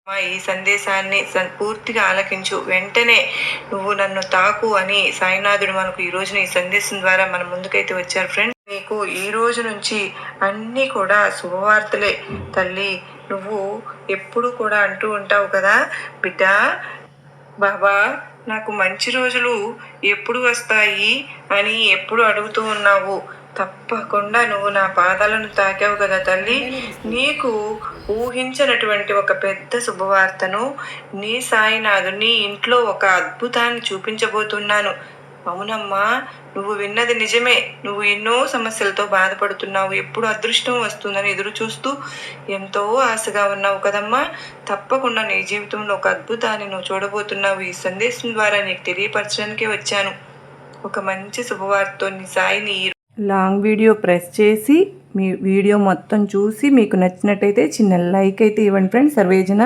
ఈ సందేశాన్ని పూర్తిగా ఆలకించు. వెంటనే నువ్వు నన్ను తాకు అని సాయినాథుడు మనకు ఈ రోజున ఈ సందేశం ద్వారా మన ముందుకైతే వచ్చారు ఫ్రెండ్స్. నీకు ఈ రోజు నుంచి అన్నీ కూడా శుభవార్తలే తల్లి. నువ్వు ఎప్పుడు కూడా అంటూ ఉంటావు కదా బిడ్డ, బాబా నాకు మంచి రోజులు ఎప్పుడు వస్తాయి అని ఎప్పుడు అడుగుతూ ఉన్నావు. తప్పకుండా నువ్వు నా పాదాలను తాకావు కదా తల్లి. నీకు ఊహించినటువంటి ఒక పెద్ద శుభవార్తను నీ సాయినాథు నీ ఇంట్లో ఒక అద్భుతాన్ని చూపించబోతున్నాను. అవునమ్మా, నువ్వు విన్నది నిజమే. నువ్వు ఎన్నో సమస్యలతో బాధపడుతున్నావు. ఎప్పుడు అదృష్టం వస్తుందని ఎదురు చూస్తూ ఎంతో ఆశగా ఉన్నావు కదమ్మా. తప్పకుండా నీ జీవితంలో ఒక అద్భుతాన్ని నువ్వు చూడబోతున్నావు. ఈ సందేశం ద్వారా నీకు తెలియపరచడానికే వచ్చాను. ఒక మంచి శుభవార్తతో నీ సాయిని లాంగ్ వీడియో ప్రెస్ చేసి మీ వీడియో మొత్తం చూసి మీకు నచ్చినట్టయితే చిన్న లైక్ అయితే ఇవ్వండి ఫ్రెండ్స్. సర్వేజన.